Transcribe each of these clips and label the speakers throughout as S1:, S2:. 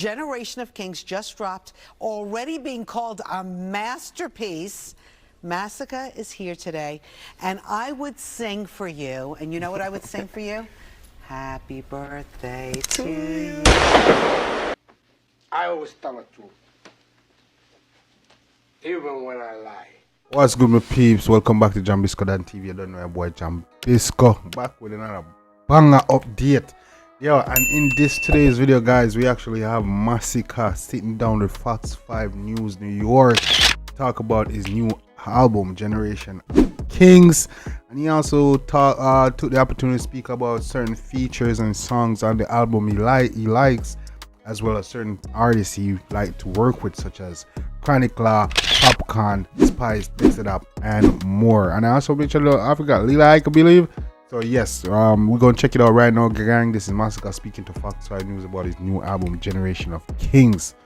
S1: Generation of Kings just dropped, already being called a masterpiece. Masicka is here today, and I would sing for you. And you know what I would sing for you? Happy birthday to you.
S2: I always tell the truth, even when I lie.
S3: What's good, my peeps? Welcome back to Jambisco TV. You don't know your boy Jambisco, back with another banger update. Yo, and in today's video, guys, we actually have Masicka sitting down with Fox 5 News New York to talk about his new album, Generation of Kings, and he also took the opportunity to speak about certain features and songs on the album he likes, as well as certain artists he like to work with, such as Chronicler, Popcorn, Spice, Mix It Up, and more. And I also mentioned Africa, Lila, I can believe. So yes, we're gonna check it out right now, gang. This is Masicka speaking to Fox 5 News about his new album, Generation of Kings.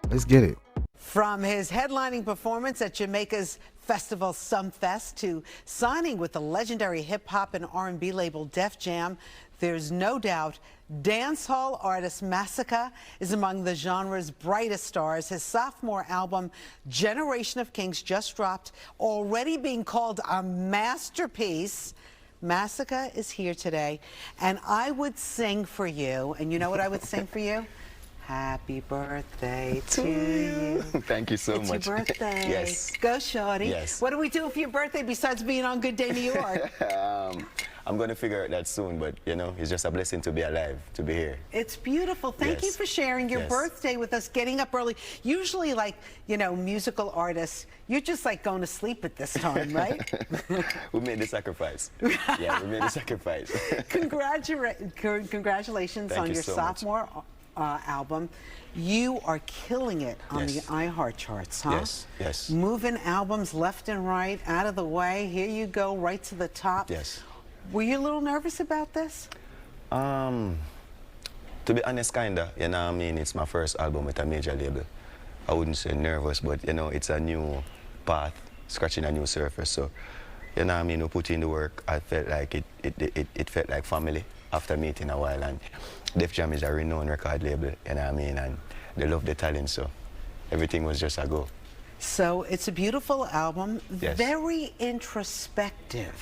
S3: Let's get it.
S1: From his headlining performance at Jamaica's festival Sumfest to signing with the legendary hip-hop and R&B label Def Jam, there's no doubt dancehall artist Masicka is among the genre's brightest stars. His sophomore album, Generation of Kings, just dropped, already being called a masterpiece. Masicka is here today, and I would sing for you. And you know what I would sing for you? Happy birthday to you.
S4: Thank you so much.
S1: It's your birthday.
S4: Yes.
S1: Go, shorty.
S4: Yes.
S1: What do we do for your birthday besides being on Good Day New York?
S4: I'm going to figure out that soon, but, you know, it's just a blessing to be alive, to be here.
S1: It's beautiful. Thank you for sharing your birthday with us, getting up early. Usually, like, you know, musical artists, you're just like going to sleep at this time, right?
S4: We made the sacrifice. Yeah, we made the sacrifice.
S1: Congratulations on your sophomore album. You are killing it on the iHeart charts, huh?
S4: Yes, yes.
S1: Moving albums left and right, out of the way. Here you go, right to the top.
S4: Yes.
S1: Were you a little nervous about this?
S4: To be honest, kinda. You know what I mean? It's my first album with a major label. I wouldn't say nervous, but, you know, it's a new path, scratching a new surface. So, you know what I mean? We put in the work. I felt like it felt like family after meeting a while. And Def Jam is a renowned record label, you know what I mean? And they love the talent, so everything was just a go.
S1: So it's a beautiful album,
S4: yes.
S1: Very introspective.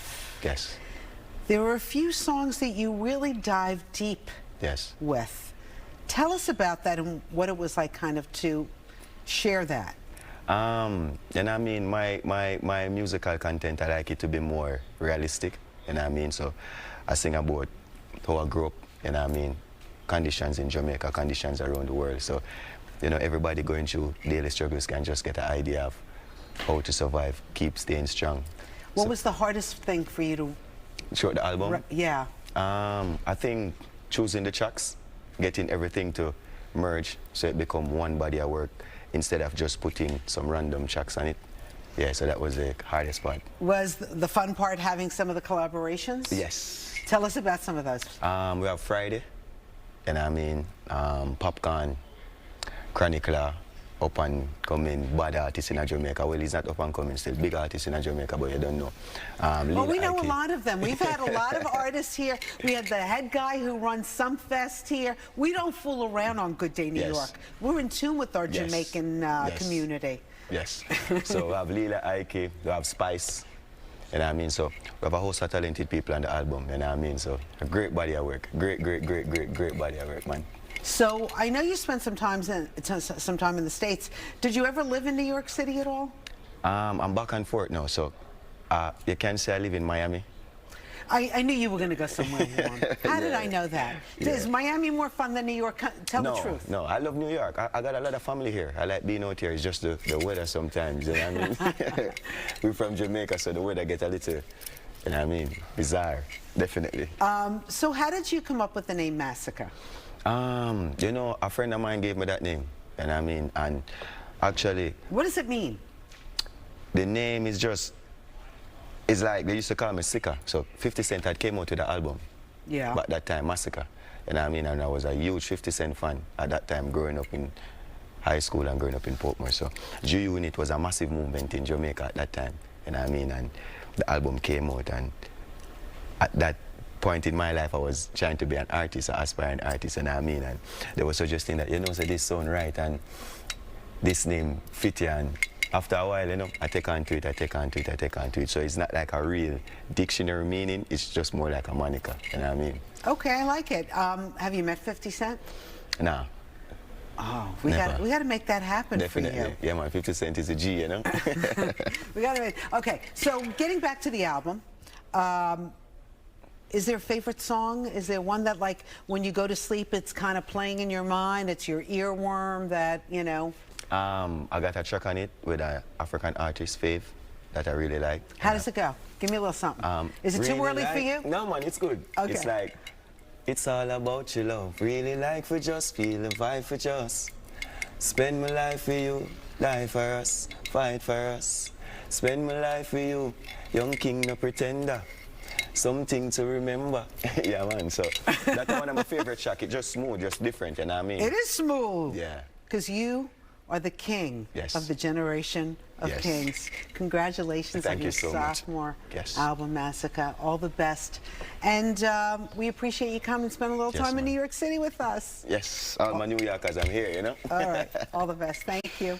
S4: Yes.
S1: There were a few songs that you really dive deep with. Tell us about that and what it was like kind of to share that.
S4: You know what I mean? My musical content, I like it to be more realistic, you know what I mean? So I sing about how I grew up, you know what I mean? Conditions in Jamaica, conditions around the world. So, you know, everybody going through daily struggles can just get an idea of how to survive, keep staying strong.
S1: What was the hardest thing for you to...
S4: Throughout the album?
S1: Yeah.
S4: I think choosing the tracks, getting everything to merge so it become one body of work instead of just putting some random tracks on it. Yeah, so that was the hardest part. Was
S1: the fun part having some of the collaborations?
S4: Yes.
S1: Tell us about some of those.
S4: We have Friday, and I mean, Popcorn, Chronicler, up and coming bad artist in Jamaica. Well, he's not up and coming still, big artist in Jamaica, but you don't know.
S1: Well, we know a lot of them. We've had a lot of artists here. We had the head guy who runs Sumfest here. We don't fool around on Good Day New York. We're in tune with our Jamaican community.
S4: Yes. So we have Lila, Ike, we have Spice. You know what I mean? So we have a host of talented people on the album, you know what I mean? So a great body of work. Great body of work, man.
S1: So I know you spent some time in the States. Did you ever live in New York City at all?
S4: I'm back and forth now, so you can say I live in Miami.
S1: I knew you were going to go somewhere warm. How did I know that? Is Miami more fun than New York? Tell the truth. No,
S4: I love New York. I got a lot of family here. I like being out here. It's just the weather sometimes, you know what I mean? We're from Jamaica, so the weather gets a little, you know what I mean, bizarre, definitely.
S1: So how did you come up with the name Masicka?
S4: You know, a friend of mine gave me that name, you know what I mean? And actually...
S1: What does it mean?
S4: The name is just... It's like they used to call me Sicka. So 50 Cent had came out with the album.
S1: Yeah.
S4: But that time, Masicka. You know what I mean? And I was a huge 50 Cent fan at that time, growing up in high school and growing up in Portmore. So G-Unit was a massive movement in Jamaica at that time. You know what I mean? And the album came out, and at that point in my life I was trying to be an artist, an aspiring artist, and I mean, and they were suggesting that, you know, so this sound right and this name fit you, and after a while, you know, I take on to it. So it's not like a real dictionary meaning, it's just more like a moniker, you know what I mean?
S1: Okay, I like it. Have you met 50 Cent?
S4: Nah.
S1: Oh, we got to make that happen
S4: Definitely.
S1: for you.
S4: Yeah, man, 50 Cent is a G, you know?
S1: We got to make, okay, so getting back to the album, is there a favorite song? Is there one that, like, when you go to sleep, it's kind of playing in your mind, it's your earworm that, you know?
S4: I got a track on it with an African artist, Fave, that I really like.
S1: How does it go? Give me a little something. Is it too early for you?
S4: No, man, it's good.
S1: Okay.
S4: It's like, it's all about your love. Really like for just, feel the vibe for just. Spend my life for you, die for us, fight for us. Spend my life for you, young king, no pretender. Something to remember. Yeah, man, so that's one of my favorite tracks. It's just smooth, just different, you know what I mean?
S1: It is smooth.
S4: Yeah.
S1: Because you are the king of the generation of kings. Congratulations on your sophomore album, Masicka. All the best. And we appreciate you coming and spend a little time in New York City with us.
S4: Yes, all my New Yorkers, I'm here, you know?
S1: All right, all the best. Thank you.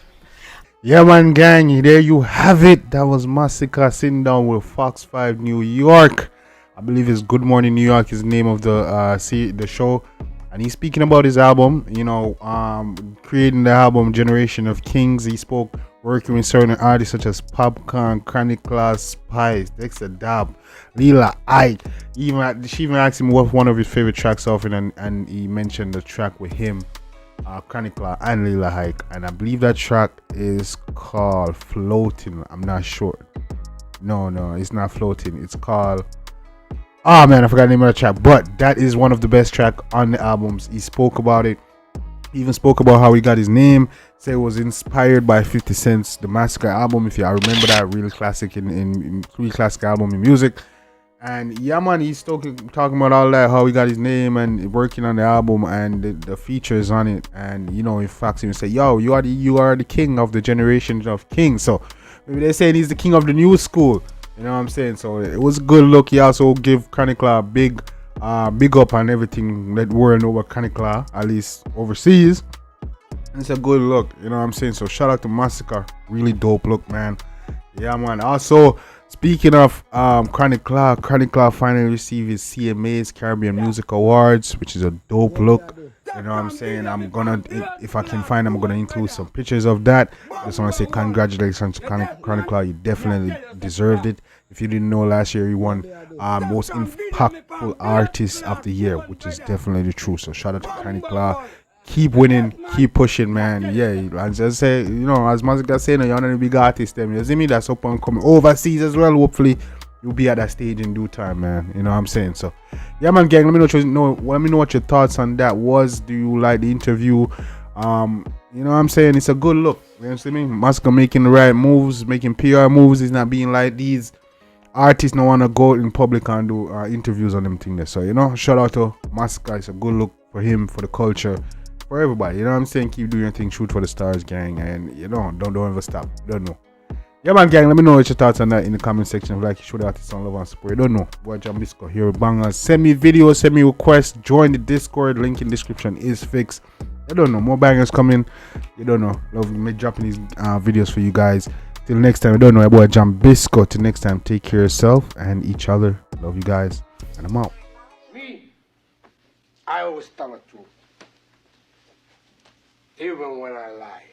S3: Yeah, man, gang, there you have it. That was Masicka sitting down with Fox 5 New York. I believe it's Good Morning New York is the name of the show. And he's speaking about his album, you know, creating the album Generation of Kings. He spoke working with certain artists such as Popcorn, Chronic Class, Spice, Dexter Dab, Lila Ike. She even asked him what one of his favorite tracks of it, and he mentioned the track with him, Chronic Class and Lila Ike. And I believe that track is called Floating. I'm not sure. No, it's not Floating. It's called... Oh man, I forgot the name of the track, but that is one of the best tracks on the albums. He spoke about it. He even spoke about how he got his name. Say it was inspired by 50 Cent's The Masicka album. If you remember that, real classic in really classic album in music. And yeah, man, he's talking about all that, how he got his name and working on the album and the features on it. And you know, in fact, he say, "Yo, you are the king of the generation of kings." So maybe they're saying he's the king of the new school. You know what I'm saying? So it was a good look. He also give Chronic Claw big up on everything that world know about Chronic Claw, at least overseas. And it's a good look. You know what I'm saying? So shout out to Masicka. Really dope look, man. Yeah, man. Also, speaking of Chronic Claw finally received his CMA's Caribbean Music Awards, which is a dope look. You know what I'm saying? I'm gonna, if I can find them, I'm gonna include some pictures of that. I just want to say congratulations to Chronic Claw. You definitely deserved it. If you didn't know, last year he won most impactful artist of the year, which is definitely true. So shout out to Chronic Claw. Keep winning, keep pushing, man. Yeah, as I say, you know, as Masicka saying, you're not a big artist, them. You see me? That's up and coming overseas as well. Hopefully, you'll be at that stage in due time, man. You know what I'm saying? So, yeah, man, gang. Let me know what your thoughts on that was. Do you like the interview? You know what I'm saying? It's a good look. You know what I mean? Masicka making the right moves, making PR moves. He's not being like these artists don't want to go in public and do interviews on them things there. So, you know, shout out to Masicka. It's a good look for him, for the culture, for everybody. You know what I'm saying? Keep doing your thing. Shoot for the stars, gang. And, you know, don't ever stop. Don't know. Yeah, man, gang, let me know what your thoughts on that in the comment section. If you like, show the artist some love and support. You don't know. Boy, Jambisco here with bangers. Send me videos, send me requests. Join the Discord. Link in description is fixed. You don't know. More bangers coming. You don't know. Love me dropping these videos for you guys. Till next time, you don't know. Your boy Jambisco. Till next time, take care of yourself and each other. Love you guys. And I'm out.
S2: Me, I always tell the truth. Even when I lie.